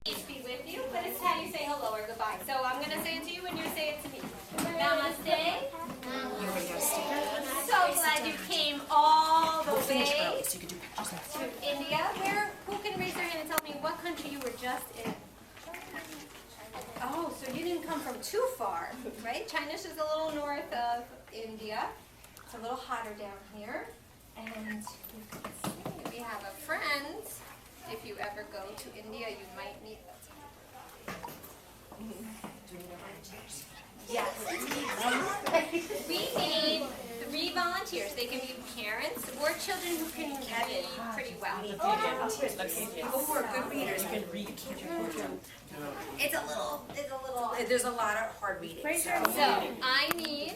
Peace be with you, but it's how you say hello or goodbye. So I'm going to say it to you and you say it to me. Namaste. So glad you came all the way to India. Who can raise their hand and tell me what country you were just in? Oh, so you didn't come from too far, right? China's just a little north of India. It's a little hotter down here. And you can see we have a friend. If you ever go to India, you might meet them. Yes. We need 3 volunteers. They can be parents or children who can read pretty well. People who are good readers can read. It's a little. There's a lot of hard reading. So I need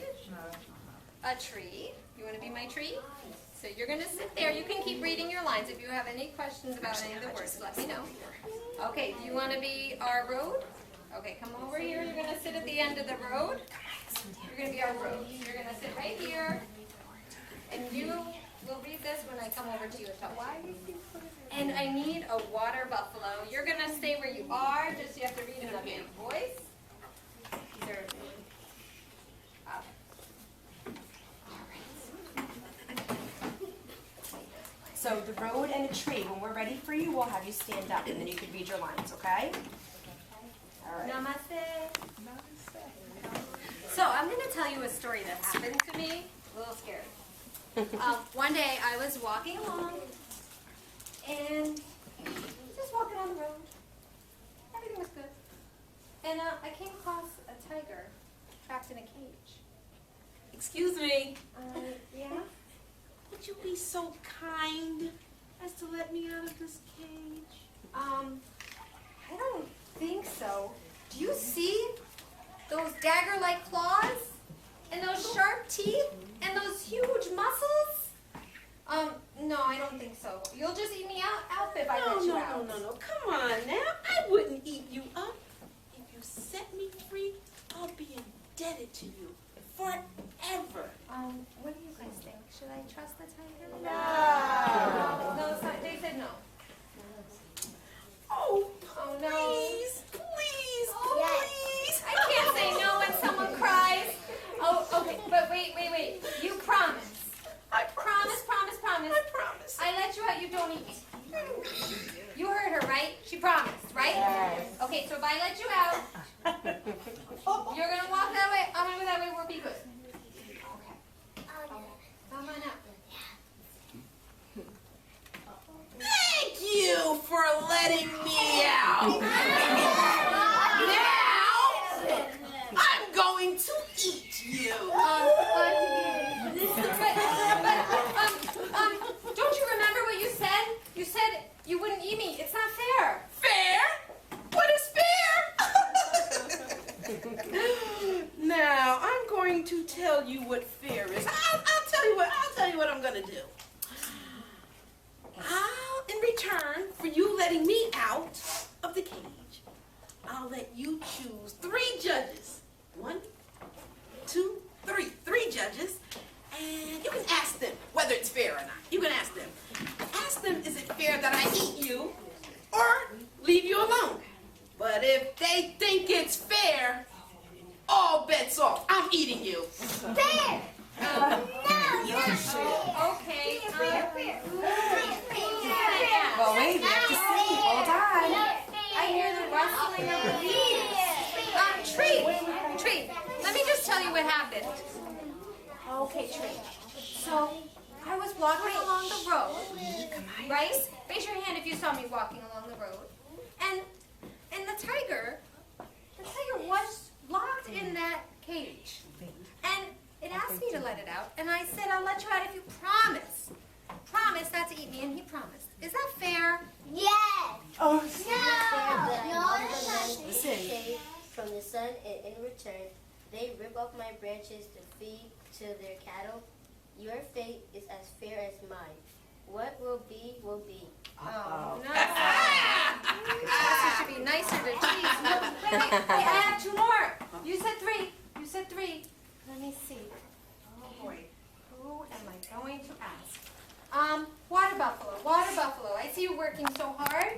a tree. You want to be my tree? So you're going to sit there. You can keep reading your lines. If you have any questions about any of the words, let me know. Okay, do you want to be our road? Okay, come over here. You're going to sit at the end of the road. You're going to be our road. You're going to sit right here. And you will read this when I come over to you and tell you. And I need a water buffalo. You're going to stay where you are. Just you have to read in a big voice. These are So the road and a tree, when we're ready for you, we'll have you stand up and then you can read your lines, okay? All right. Namaste. So I'm going to tell you a story that happened to me. A little scary. One day I was walking along and just walking on the road. Everything was good. And I came across a tiger trapped in a cage. Excuse me. Yeah? Would you be so kind as to let me out of this cage? I don't think so. Do you see those dagger-like claws? And those sharp teeth? And those huge muscles? No, I don't think so. You'll just eat me out if I let you out. No. Come on now. I wouldn't eat you up. If you set me free, I'll be indebted to you forever. What do you guys think? Should I trust the tiger? No. No, it's not. They said no. Oh, no. please. I can't say no when someone cries. Oh, okay. But wait. You promise. I promise. Promise. I promise. I let you out, you don't eat me. You heard her, right? She promised, right? Yes. Okay, so if I let you out, you're going to walk that way, I'm going to go that way, we'll be good. Okay. Come on out. Thank you for letting me out. Now, I'm going to eat you. Don't you remember what you said? You said you wouldn't eat me. It's not fair. Fair? What is fair? Now, I'm going to tell you what fair is. I'll tell you what I'm going to do. In return for you letting me out of the cage, I'll let you choose 3 judges. 1, 2, 3. 3 judges. And you can ask them whether it's fair or not. You can ask them. Ask them, is it fair that I eat you or leave you alone? But if they think it's fair, all bets off. I'm eating you. Fair! Okay. Well, wait, we have to see. Hold on. I hear the rustling of the leaves. Tree, let me just tell you what happened. Okay, Tree. So, I was walking along the road, right? Raise your hand if you saw me walking along the road. And the tiger was locked in that cage. And it asked me to let it out. And I said, I'll let you out if you promise. Promise not to eat me, and he promised. Is that fair? Yes! Oh, No! listen. From the sun, and in return, they rip off my branches to feed to their cattle. Your fate is as fair as mine. What will be, will be. Oh, no. It should be nicer to tease. Wait, I have 2 more. You said 3. Let me see. Oh, boy. Who am I going to ask? Water buffalo. I see you working so hard.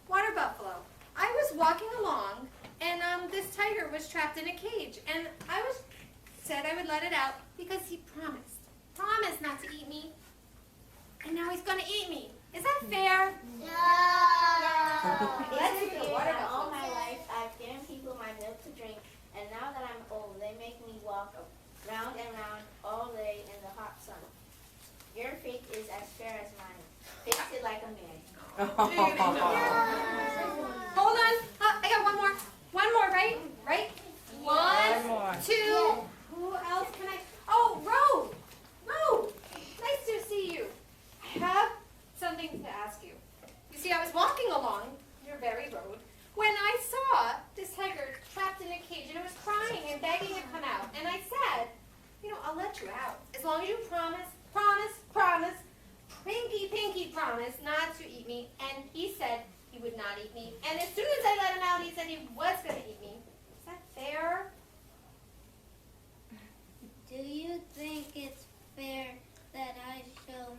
Water buffalo. I walking along, and this tiger was trapped in a cage, and said I would let it out because he promised not to eat me, and now he's gonna eat me. Is that fair? No. Let's see the water All bubbles. my life, I've given people my milk to drink, and now that I'm old, they make me walk round and round all day in the hot sun. Your fate is as fair as mine. Face it like a man. Hold on. I got one more. One more, right? Right? One, two. Who else can I? Oh, Road. Road. Nice to see you. I have something to ask you. You see, I was walking along your very road when I saw this tiger trapped in a cage, and it was crying and begging to come out. And I said, I'll let you out as long as you promise, pinky promise not to eat me. And he said he would not eat me. And as soon as I let him out, he said he was going to eat me. Is that fair? Do you think it's fair that I show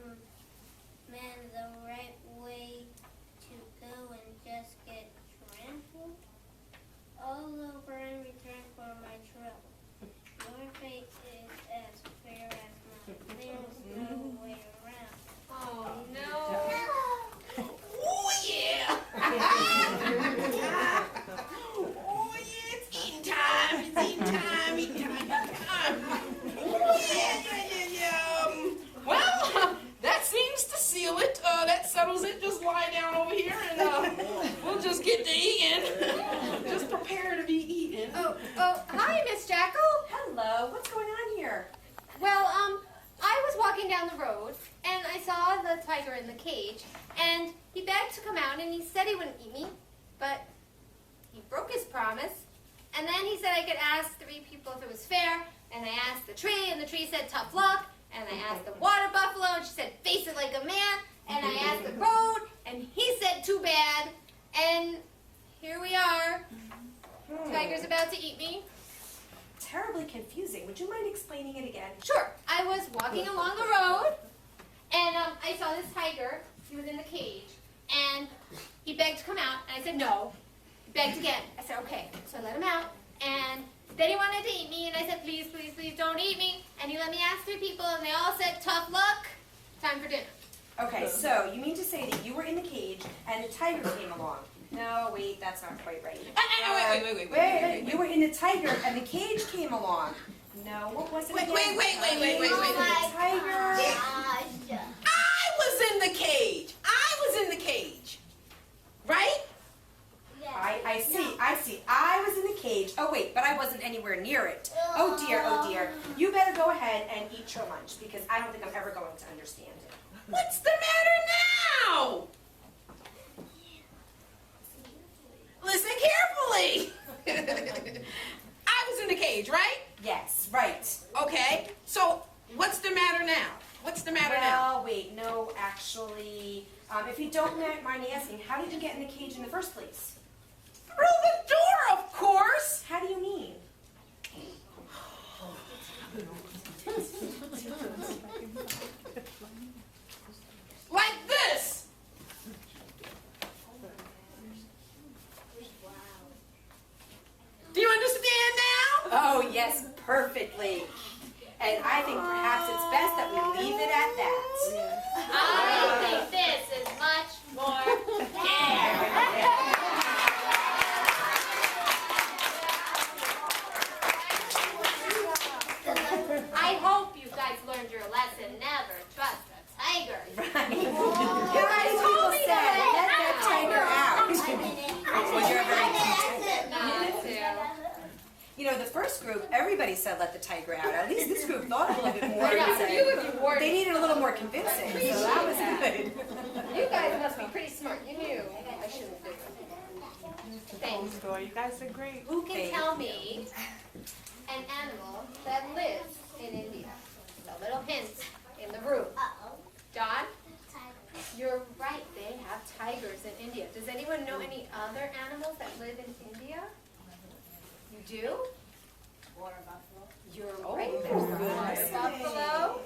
men the right way to go and just get trampled all over in return for my trouble? Your fate is as fair as mine. There's no way around. Oh, no. Oh yeah! Oh yeah! It's eating time! Eating time! Yeah. Well, that seems to seal it. That settles it. Just lie down over here, and we'll just get to eating. Just prepare to be eaten. Oh, hi, Miss Jackal. Hello, what's going on here? Well, I was walking down the road, and I saw the tiger in the cage, and he begged to come out, and he said he wouldn't eat me, but he broke his promise, and then he said I could ask 3 people if it was fair, and I asked the tree, and the tree said tough luck, and I asked the water buffalo, and she said face it like a man, and I asked the road, and he said too bad, and here we are. Tiger's about to eat me. Terribly confusing. Would you mind explaining it again? Sure. I was walking along the road, and I saw this tiger. He was in the cage, and he begged to come out, and I said no. He begged again. I said okay. So I let him out, and then he wanted to eat me, and I said please, please, please don't eat me. And he let me ask 3 people, and they all said tough luck. Time for dinner. Okay, so you mean to say that you were in the cage and the tiger came along? No, wait, that's not quite right. Wait. You were in the tiger and the cage came along. No, what was it again? Wait. The tiger. I was in the cage. Right? I see. I was in the cage. Oh, wait, but I wasn't anywhere near it. Oh, dear. You better go ahead and eat your lunch because I don't think I'm ever going to understand it. What's the matter now? Listen carefully. I was in the cage, right? Yes, right. Okay. So what's the matter now? Well, wait, no, actually, if you don't mind me asking, how did you get in the cage in the first place? Through the door, of course. How do you mean? Like this. Do you understand now? Oh, yes, perfectly. And I think perhaps it's best that we leave it at that. I think this is much more I hope you guys learned your lesson. Never trust a tiger. Right. You guys told me Let that. that tiger out. Well, you're very You know, the first group, everybody said let the tiger out. At least this group thought a little bit more. Yeah, and you would be said warned. they needed a little more convincing, so that was good. You guys must be pretty smart. You knew I shouldn't do it. Thanks. You guys are great. Who can tell me an animal that lives in India? A little hint in the room. John? You're right. They have tigers in India. Does anyone know any other animals that live in India? You do? Water buffalo. You're right. There's the water buffalo.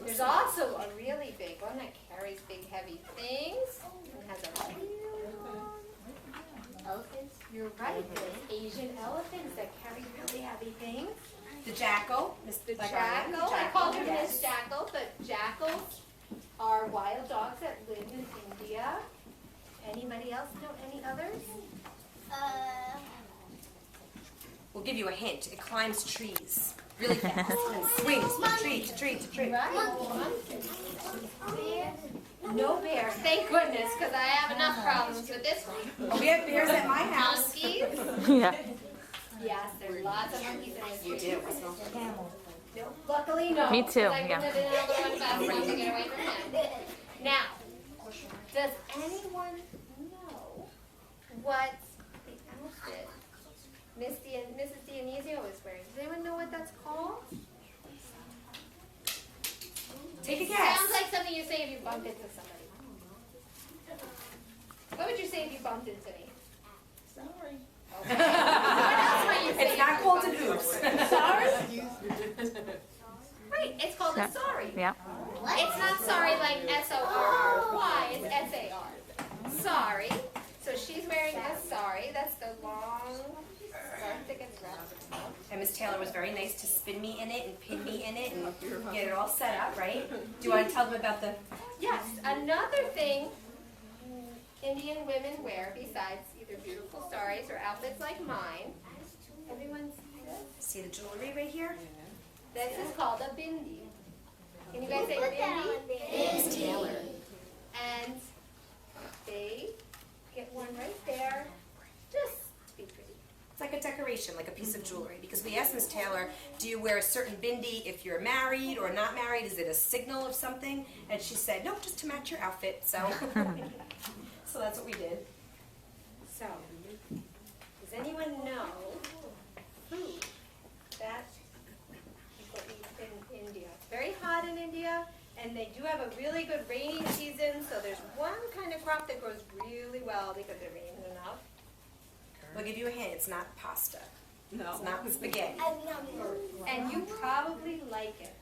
There's also a really big one that carries big heavy things and has a really long Elephants? You're right. Those Asian elephants that carry really heavy things. The jackal. The jackal. I called her Miss Jackal, but jackals are wild dogs that live in India. Anybody else know any others? We'll give you a hint. It climbs trees really fast and swings from tree to tree to tree. No bears, thank goodness, because I have enough problems with this one. Oh, we have bears at my house. Monkeys? Yeah. Yes, there's lots of monkeys in this You tree. do. I smell camel. No, luckily no. Me too, 'cause I yeah. wouldn't have been able to run fast enough to get away from him. Now, does anyone know what the outfit Mrs. Dionisio is wearing? Does anyone know what that's called? Take a guess. Sounds like something you say if you bumped into somebody. What would you say if you bumped into me? Sorry. Okay. What else might you say? It's not Colton Hoops. Sorry? Right, it's called Yeah. a sorry. Yeah. It's not sorry like S-O-R-R-Y, it's S-A-R. Sorry. So she's wearing a sorry. That's the long scarf that gets wrapped. And Miss Taylor was very nice to spin me in it and pin me in it and get it all set up, right? Do you want to tell them about the... Yes, another thing Indian women wear besides either beautiful saris or outfits like mine. Everyone see this? See the jewelry right here? This is called a bindi. Can you guys say bindi? Miss Taylor. And they get one right there, just to be pretty. It's like a decoration, like a piece of jewelry. Because we asked Miss Taylor, do you wear a certain bindi if you're married or not married? Is it a signal of something? And she said, no, just to match your outfit. So, so that's what we did. So, does anyone know food that people eat in India? It's very hot in India, and they do have a really good rainy season, so there's one kind of crop that grows really well because it rains enough. We'll give you a hint. It's not pasta. No. It's not spaghetti. And you probably like it.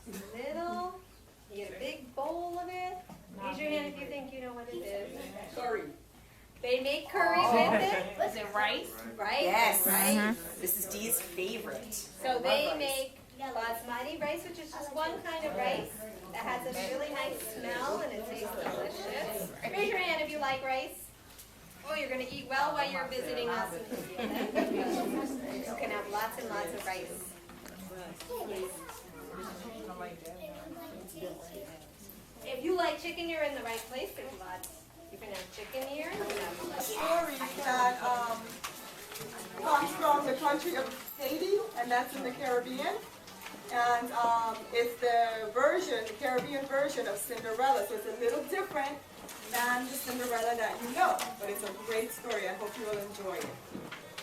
It's little, you get a big bowl of it. Raise your hand if you think you know what it is. Sorry. They make curry with it. Is it rice? Right? Yes. Right. Mrs. D's favorite. So they make basmati rice, which is just one kind of rice that has a really nice smell and it tastes delicious. Raise your hand if you like rice. Oh, you're going to eat well while you're visiting us in India. You can have lots and lots of rice. If you like chicken, you're in the right place. There's lots. You can have chicken here. You can have Story that comes from the country of Haiti, and that's in the Caribbean. And it's the Caribbean version of Cinderella, so it's a little different than the Cinderella that you know. But it's a great story. I hope you will enjoy it.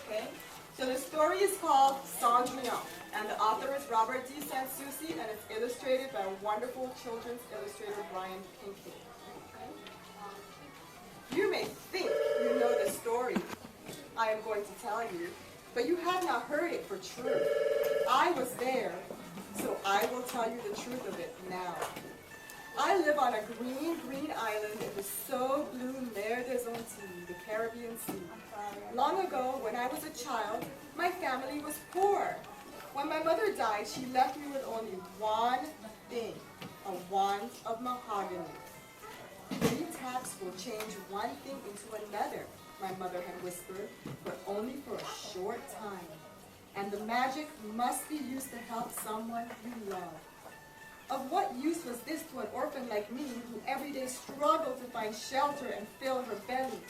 Okay? So the story is called Cendrillon, and the author is Robert D. Sansucci, and it's illustrated by wonderful children's illustrator Brian Pinky. You may think you know the story I am going to tell you, but you have not heard it for true. I was there, so I will tell you the truth of it now. I live on a green, green island in the so blue Mer des Antilles, the Caribbean Sea. Long ago, when I was a child, my family was poor. When my mother died, she left me with only one thing, a wand of mahogany. 3 taps will change one thing into another, my mother had whispered, but only for a short time. And the magic must be used to help someone you love. Of what use was this to an orphan like me, who every day struggled to find shelter and fill her belly?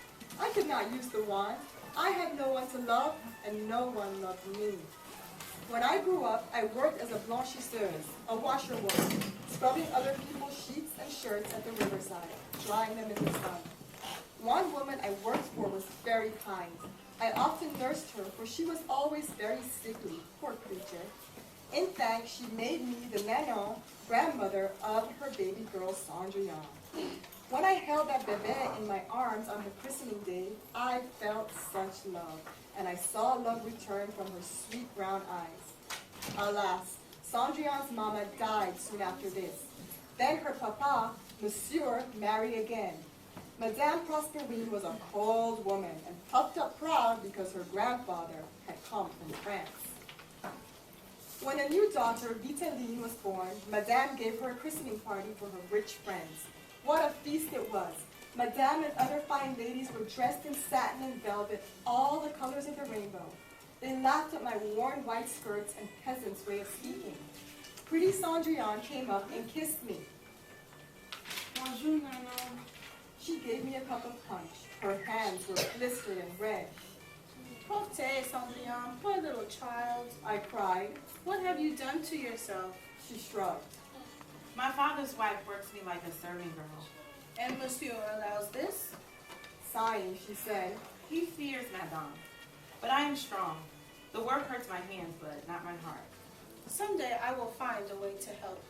I could not use the wand. I had no one to love, and no one loved me. When I grew up, I worked as a blanchisseuse, a washerwoman, scrubbing other people's sheets and shirts at the riverside, drying them in the sun. One woman I worked for was very kind. I often nursed her, for she was always very sickly, poor creature. In fact, she made me the manon, grandmother of her baby girl, Cendrillon. When I held that bébé in my arms on her christening day, I felt such love, and I saw love return from her sweet brown eyes. Alas, Cendrillon's mama died soon after this. Then her papa, Monsieur, married again. Madame Prosperine was a cold woman and puffed up proud because her grandfather had come from France. When a new daughter, Vitaline, was born, Madame gave her a christening party for her rich friends. What a feast it was! Madame and other fine ladies were dressed in satin and velvet, all the colors of the rainbow. They laughed at my worn white skirts and peasant's way of speaking. Pretty Cendrillon came up and kissed me. Bonjour, Maman. She gave me a cup of punch. Her hands were blistered and red. Pauvre Cendrillon, poor little child. I cried. What have you done to yourself? She shrugged. My father's wife works me like a serving girl. And Monsieur allows this? Sighing, she said, He fears Madame, but I am strong. The work hurts my hands, but not my heart. Someday I will find a way to help.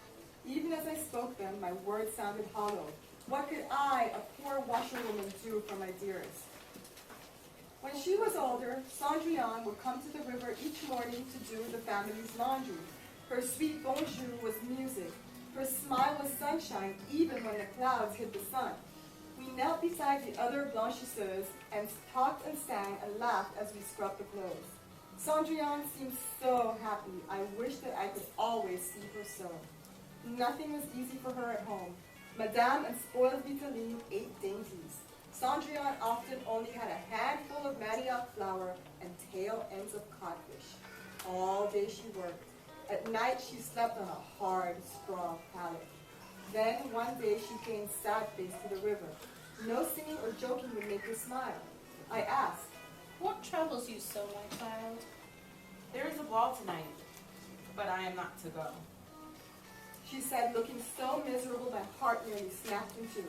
even as I spoke them, my words sounded hollow. What could I, a poor washerwoman, do for my dearest? When she was older, Cendrillon would come to the river each morning to do the family's laundry. Her sweet bonjour was music. Her smile was sunshine, even when the clouds hid the sun. We knelt beside the other blanchisseuses and talked and sang and laughed as we scrubbed the clothes. Cendrillon seemed so happy. I wished that I could always see her so. Nothing was easy for her at home. Madame and spoiled Vitaline ate dainties. Cendrillon often only had a handful of manioc flour and tail ends of codfish. All day she worked. At night she slept on a hard straw pallet. Then one day she came sad-faced to the river. No singing or joking would make her smile. I asked, What troubles you so, my child? There is a ball tonight, but I am not to go. She said, looking so miserable my heart nearly snapped in two.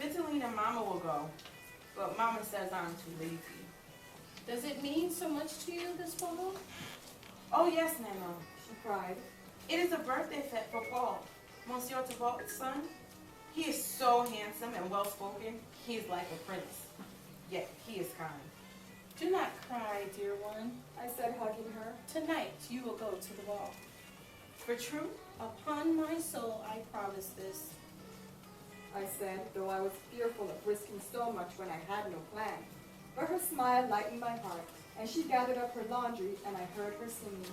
Vitaline and Mama will go, but Mama says I'm too lazy. Does it mean so much to you, this ball? Oh yes, Nana. She cried. It is a birthday fete for Paul, Monsieur Thibault's son. He is so handsome and well-spoken. He is like a prince, yet he is kind. Do not cry, dear one. I said, hugging her. Tonight you will go to the ball. For true? Upon my soul, I promise this. I said, though I was fearful of risking so much when I had no plan. But her smile lightened my heart, and she gathered up her laundry, and I heard her singing.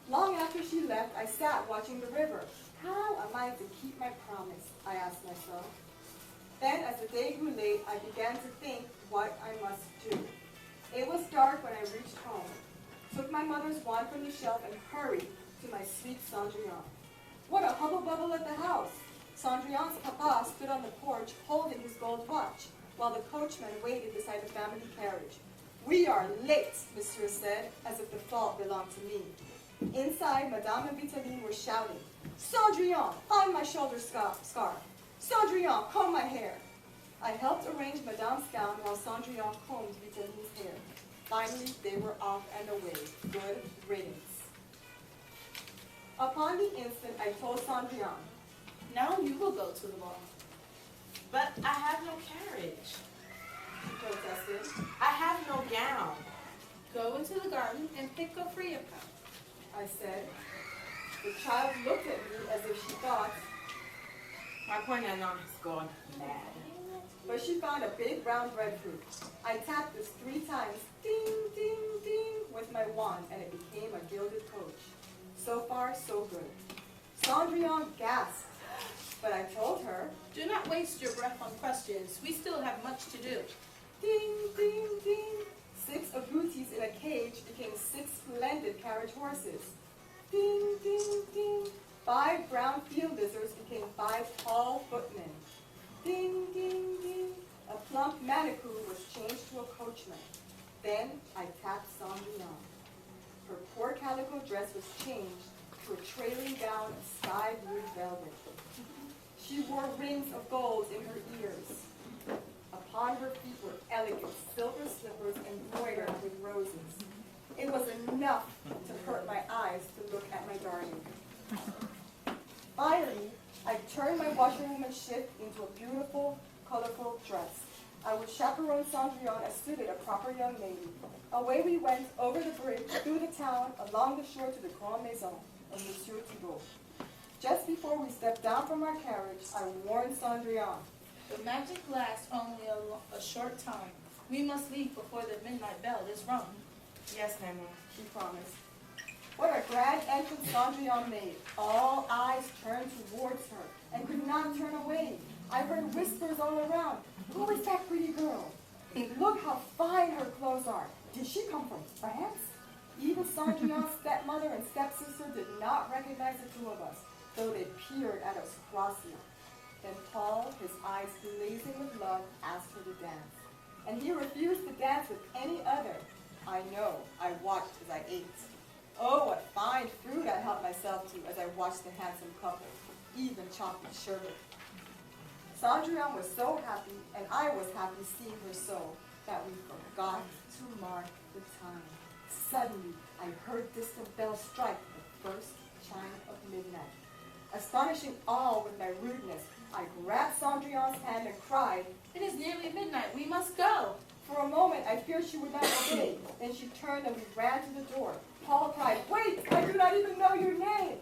Long after she left, I sat watching the river. How am I to keep my promise? I asked myself. Then, as the day grew late, I began to think what I must do. It was dark when I reached home, took my mother's wand from the shelf, and hurried to my sweet Cendrillon. What a hubble-bubble at the house! Cendrillon's papa stood on the porch holding his gold watch, while the coachman waited beside the family carriage. We are late, Monsieur said, as if the fault belonged to me. Inside, Madame and Vitaline were shouting, Cendrillon, on my shoulder scarf! Cendrillon, comb my hair! I helped arrange Madame's gown while Cendrillon combed Vitaline's hair. Finally, they were off and away. Good riddance. Upon the instant, I told Cendrillon, Now you will go to the ball. But I have no carriage. she protested. I have no gown. Go into the garden and pick a freya cup. I said. The child looked at me as if she thought, My poor Nana has gone mad. but she found a big brown breadfruit. I tapped this 3 times, ding, ding, ding, with my wand, and it became a gilded coach. So far, so good. Cendrillon gasped, but I told her, Do not waste your breath on questions. We still have much to do. ding, ding, ding. 6 agoutis in a cage became 6 splendid carriage horses. Ding, ding, ding. 5 brown field lizards became 5 tall footmen. Ding, ding, ding. A plump manicure was changed to a coachman. Then I tapped Cendrillon. Her poor calico dress was changed to a trailing gown of sky blue velvet. She wore rings of gold in her ears. Upon her feet were elegant silver slippers embroidered with roses. It was enough to hurt my eyes to look at my darling. Finally, I turned my washerwomanship into a beautiful, colorful dress. I would chaperone Cendrillon as suited a proper young lady. Away we went over the bridge, through the town, along the shore to the Grande Maison of Monsieur Thibault. Just before we stepped down from our carriage, I warned Cendrillon, The magic lasts only a short time. We must leave before the midnight bell is rung. Yes, Grandma. She promised. What a grand entrance Cendrillon made. All eyes turned towards her and could not turn away. I heard whispers all around. Who is that pretty girl? Look how fine her clothes are. Did she come from France? Even Cendrillon's stepmother and stepsister did not recognize the two of us, though they peered at us crossly. Then Paul, his eyes blazing with love, asked her to dance. And he refused to dance with any other. I know, I watched as I ate. Oh, what fine fruit I helped myself to as I watched the handsome couple, even chopping sherbet. Cendrillon was so happy, and I was happy seeing her so, that we forgot to mark the time. Suddenly, I heard distant bells strike the first chime of midnight. Astonishing all with my rudeness, I grabbed Cendrillon's hand and cried. It is nearly midnight. We must go. For a moment, I feared she would not obey. Then she turned and we ran to the door. Paul cried, "Wait, I do not even know your name."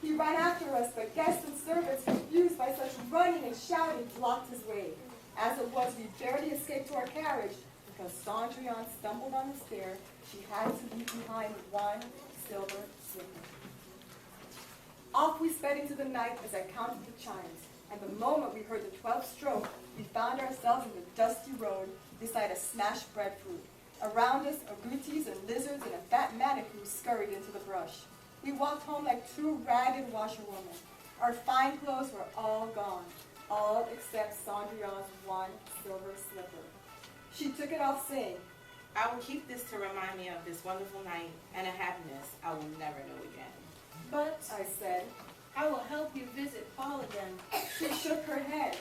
He ran after us, but guests and servants, confused by such running and shouting, blocked his way. As it was, we barely escaped to our carriage, because Cendrillon stumbled on the stair. She had to leave behind one silver slipper. Off we sped into the night as I counted the chimes, and the moment we heard the 12th stroke, we found ourselves in the dusty road beside a smashed breadfruit. Around us, agoutis and lizards and a fat manitou scurried into the brush. We walked home like two ragged washerwomen. Our fine clothes were all gone, all except Cendrillon's one silver slipper. She took it off saying, I will keep this to remind me of this wonderful night and a happiness I will never know again. But I said. I will help you visit Paul again. She shook her head.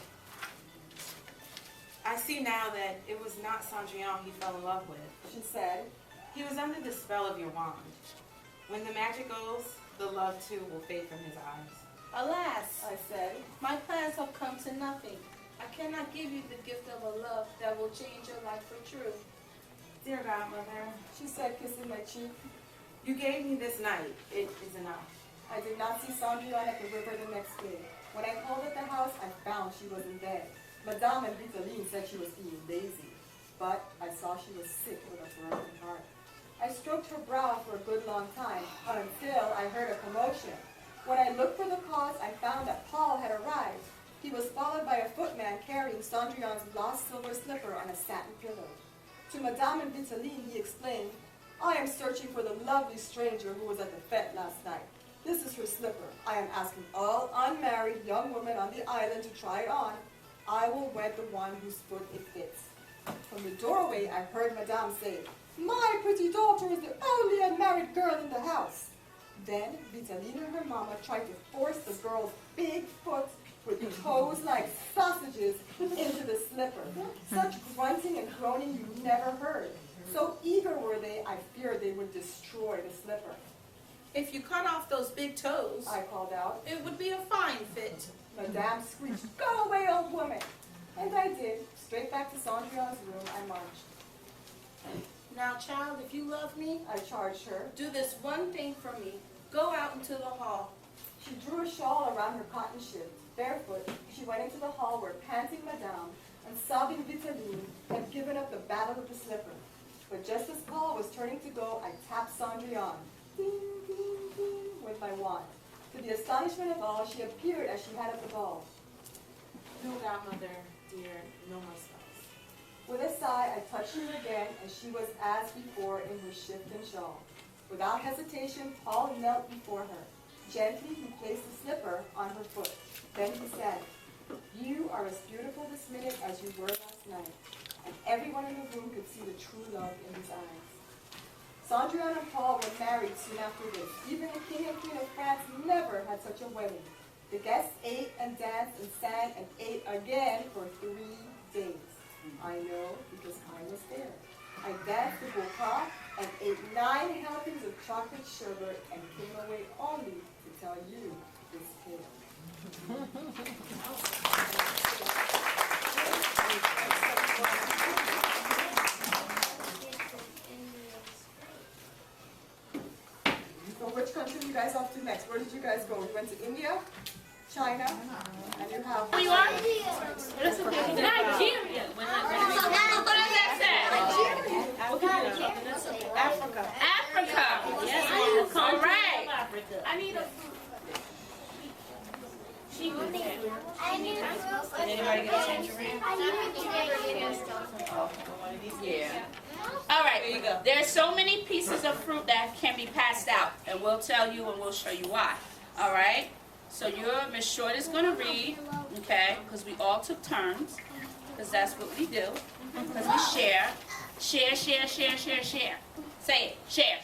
I see now that it was not Cendrillon he fell in love with. She said, He was under the spell of your wand. When the magic goes, the love too will fade from his eyes. Alas, I said, my plans have come to nothing. I cannot give you the gift of a love that will change your life for true. Dear Godmother, she said, kissing my cheek. you gave me this night. It is enough. I did not see Cendrillon at the river the next day. When I called at the house, I found she was in bed. Madame and Vitaline said she was being lazy, but I saw she was sick with a broken heart. I stroked her brow for a good long time, until I heard a commotion. When I looked for the cause, I found that Paul had arrived. He was followed by a footman carrying Cendrillon's lost silver slipper on a satin pillow. To Madame and Vitaline, he explained, I am searching for the lovely stranger who was at the fete last night. This is her slipper. I am asking all unmarried young women on the island to try it on. I will wed the one whose foot it fits. From the doorway, I heard Madame say, My pretty daughter is the only unmarried girl in the house. Then Vitaline and her mama tried to force the girl's big foot with toes like sausages into the slipper. Such grunting and groaning you never heard. So eager were they, I feared they would destroy the slipper. If you cut off those big toes, I called out. it would be a fine fit. Madame screeched, Go away, old woman! And I did. Straight back to Cendrillon's room I marched. Now, child, if you love me, I charged her. do this one thing for me. Go out into the hall. She drew a shawl around her cotton shift. Barefoot, she went into the hall where panting Madame and sobbing Vitaline had given up the battle with the slipper. But just as Paul was turning to go, I tapped Cendrillon, ding, ding, ding, with my wand. To the astonishment of all, she appeared as she had at the ball. No, Godmother, dear, no more spells. With a sigh, I touched her again, and she was as before in her shift and shawl. Without hesitation, Paul knelt before her. Gently, he placed the slipper on her foot. Then he said, You are as beautiful this minute as you were last night. And everyone in the room could see the true love in his eyes. Cendrillon and Paul were married soon after this. Even the King and Queen of France never had such a wedding. The guests ate and danced and sang and ate again for 3 days. I know because I was there. I danced the boca and ate 9 helpings of chocolate sherbet and came away only to tell you this tale. So which country are you guys off to next? Where did you guys go? You went to India, China, and you have... You are? Anybody get a tangerine? Yeah. All right. There you go. There's so many pieces of fruit that can be passed out, and we'll tell you and we'll show you why. All right. So Miss Short is gonna read, okay? Because we all took turns, because that's what we do. Because we share. Share. Say it. Share.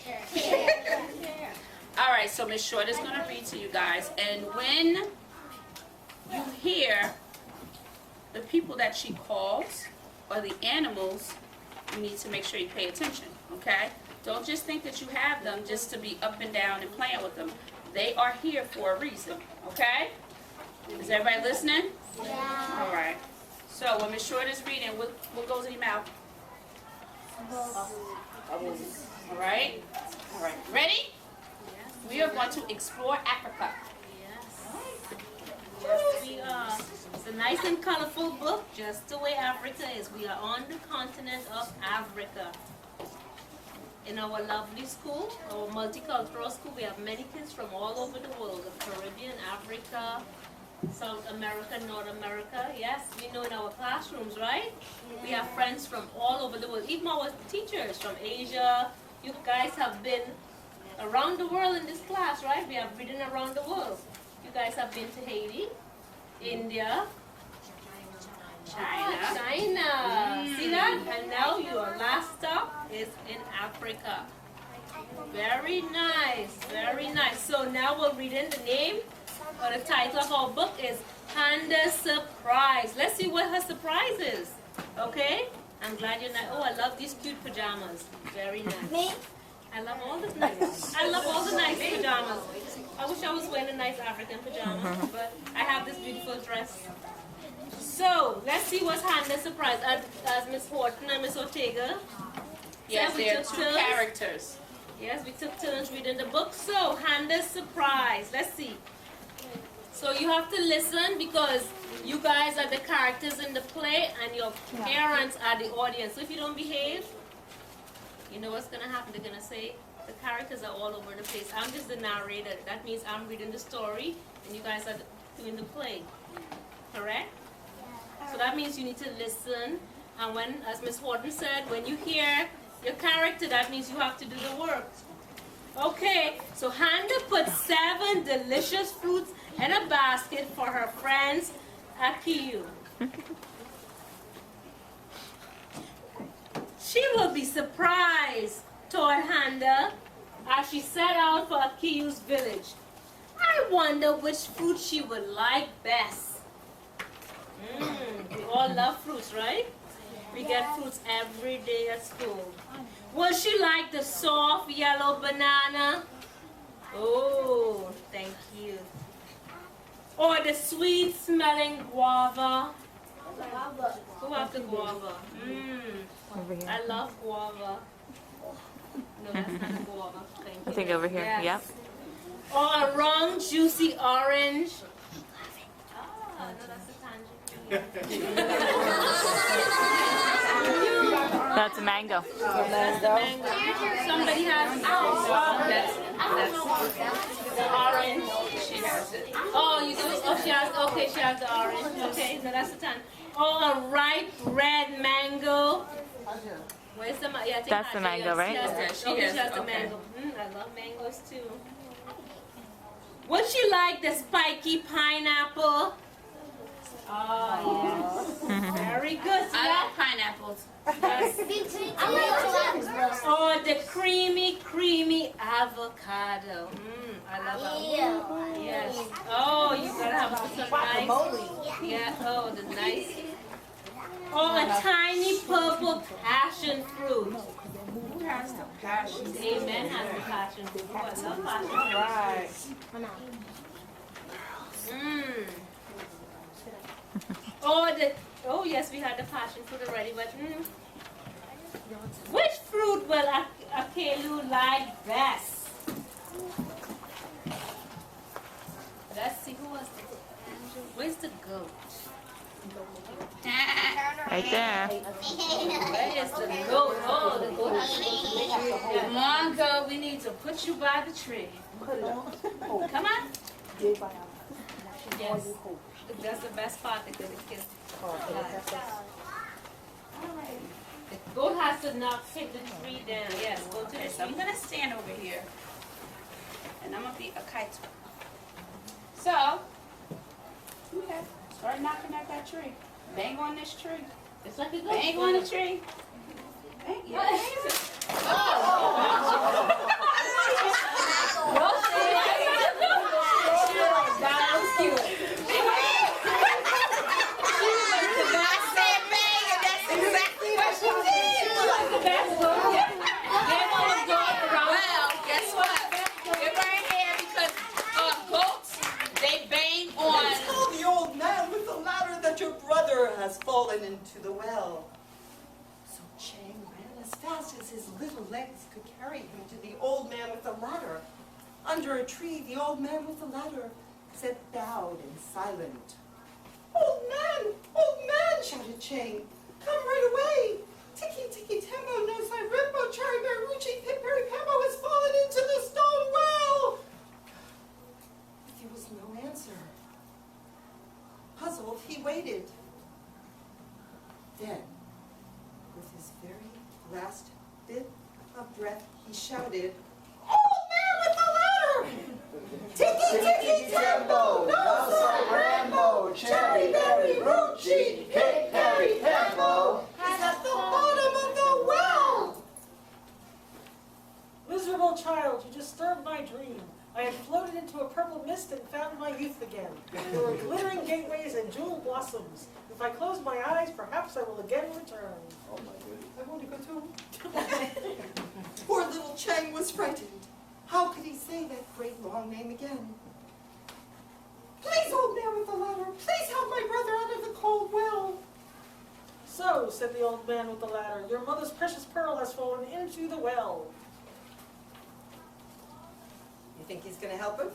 All right. So Miss Short is gonna read to you guys, and when you hear the people that she calls or the animals, you need to make sure you pay attention, okay? Don't just think that you have them just to be up and down and playing with them. They are here for a reason, okay? Is everybody listening? Yeah. All right. So when Miss Short is reading, what goes in your mouth? Bubbles. All right? All right. Ready? We are going to explore Africa. Yes, we are. It's a nice and colorful book, just the way Africa is. We are on the continent of Africa. In our lovely school, our multicultural school, we have many kids from all over the world, the Caribbean, Africa, South America, North America. Yes, we know in our classrooms, right? We have friends from all over the world, even our teachers from Asia. You guys have been around the world in this class, right? We have ridden around the world. You guys have been to Haiti, India, China. See that? And now your last stop is in Africa. Very nice, very nice. So now we're reading the name or the title of our book is Panda's Surprise. Let's see what her surprise is. Okay? I'm glad you're not. Oh, I love these cute pajamas. Very nice. Me? I love all the nice. I love all the nice pajamas. I wish I was wearing a nice African pajama, but I have this beautiful dress. So let's see what's Panda's surprise. As Miss Horton and Miss Ortega. Yes, we there are took two turns. characters. Yes, we took turns reading the book. So Panda's surprise. Let's see. So you have to listen because you guys are the characters in the play and your parents are the audience. So if you don't behave, you know what's going to happen. They're going to say the characters are all over the place. I'm just the narrator. That means I'm reading the story and you guys are doing the play. Correct? So that means you need to listen. And when, as Miss Horton said, when you hear your character, that means you have to do the work. Okay, so Handa put 7 delicious fruits in a basket for her friends Akiyu. She will be surprised, told Handa, as she set out for Akiyu's village. I wonder which fruit she would like best. We all love fruits, right? We get fruits every day at school. Will she like the soft yellow banana? Oh, thank you. Or the sweet smelling guava? Who have the guava? I love guava. No, that's not a guava. Thank you. I think over here. Yes. Yep. Or a wrong juicy orange? Ah, no, that's a tangerine. That's a mango. That's the mango. Somebody has the orange. She has it. Oh, you do? Oh, she has the orange. Okay, no, that's the tan. Oh, a ripe red mango. Where's the mango? Yeah, I think That's the mango, right? She has the mango. I love mangoes too. Would she like the spiky pineapple? Oh, yes. Very good. So I like pineapples. yes. Or the creamy avocado. I love avocado. Yes. Oh, you gotta have some nice. Yeah. Oh, the nice. Or a tiny purple passion fruit. Who has the passion? Amen has the passion fruit. Oh, I love passion fruit. Right. Oh yes, we had the passion fruit already, but which fruit will Akelu like best? Let's see who was where's the goat? Right there. Where is the goat? Oh, the goat has to go to Come on, go. We need to put you by the tree. Come on. Yes. That's the best part because the kids. The goat has to not take the tree down. Yes, go to Okay, the so I'm tree. gonna stand over here, and I'm gonna be a kite. So, okay, start knocking at that tree. Bang on this tree. It's like a goat. Bang on the tree. Bang, yeah. Well, guess what? You're right here because goats, they bang on. Tell the old man with the ladder that your brother has fallen into the well. So Chang ran as fast as his little legs could carry him to the old man with the ladder. Under a tree, the old man with the ladder sat bowed and silent. Old man, shouted Chang. Come right away. Tiki Tiki Tembo, no Sai Rimbo, Chari Beruchi, Piperi Pembo has fallen into the stone well. But there was no answer. Puzzled, he waited. Then, with his very last bit of breath, he shouted, Old man with the ladder! Tiki Tiki Tembo, no Sai Rambo, Cherry Berry Ruchi, Piperi Pembo is at the bottom of the well! Miserable child, you disturbed my dream. I had floated into a purple mist and found my youth again. There were glittering gateways and jewel blossoms. If I close my eyes, perhaps I will again return. Oh my goodness. I want to go too. Poor little Chang was frightened. How could he say that great long name again? Please, old man with the ladder, please help my brother out of the cold well. So, said the old man with the ladder, your mother's precious pearl has fallen into the well. You think he's going to help him?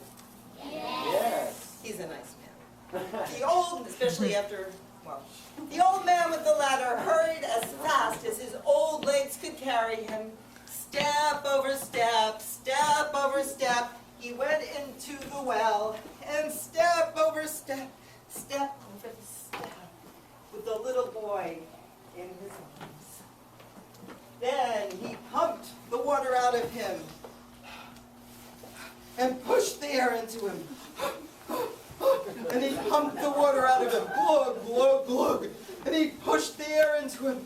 Yes. He's a nice man. The old, especially after, well, the old man with the ladder hurried as fast as his old legs could carry him. Step over step, step over step, he went into the well, and step over step, step over step, with the little boy in his arms. Then he pumped the water out of him and pushed the air into him. And he pumped the water out of him, glug, glug, glug, and he pushed the air into him.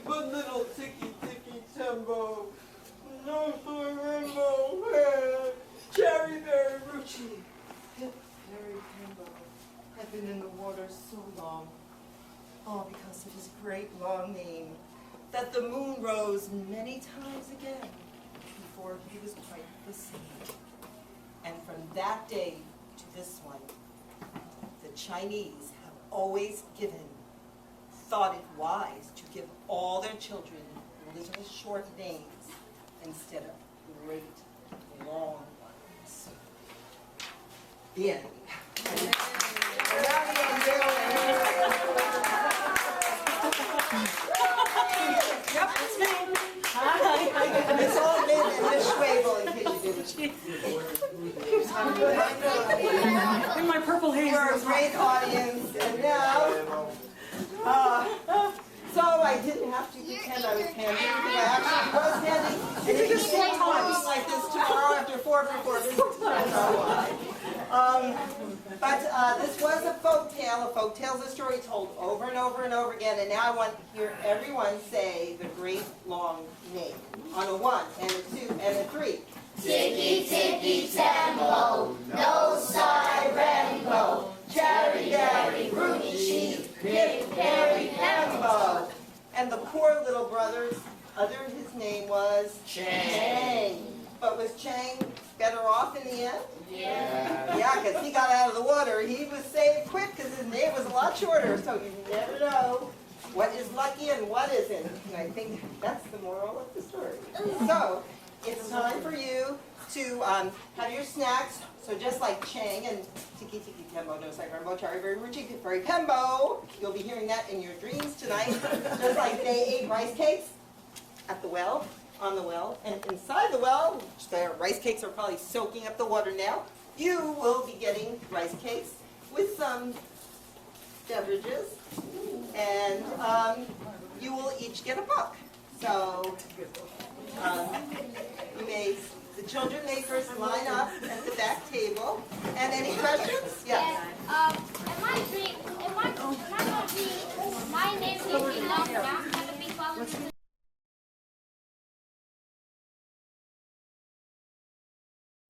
But little Tiki Tiki Tembo, no soy rainbow, Cherry Berry Ruchi, Pip Berry Pembo had been in the water so long, all because of his great long name, that the moon rose many times again before he was quite the same. And from that day to this one, the Chinese have always thought it wise to give all their children little short names instead of great long ones. The end. Yep, it's me. It's all been in this Schwabel, in case you didn't. In my purple haze. You're a great audience, and now, so I didn't have to pretend I was handy, because I actually was handy. And if you see me walking like this tomorrow after 4 performances, I know why. But this was a folk tale. A folk tale is a story told over and over and over again. And now I want to hear everyone say the great long name on a 1 and a 2 and a 3. Tiki Tiki Tembo, no Sai Rambo, Cherry Berry Ruchi, Pip Berry Pembo. And the poor little brother, his name was Chang. But was Chang better off in the end? Yeah. Yeah, because he got out of the water. He was saved quick because his name was a lot shorter. So you never know what is lucky and what isn't. And I think that's the moral of the story. So it's time for you to have your snacks. So just like Chang and Tiki Tiki Tembo, no Sai Rambo, Cherry Berry Ruchi, Pip Berry Pembo, you'll be hearing that in your dreams tonight. Just like they ate rice cakes at the well. on the well, and inside the well, which the rice cakes are probably soaking up the water now, you will be getting rice cakes with some beverages, and you will each get a book. So the children may first line up at the back table. And any questions? Yeah.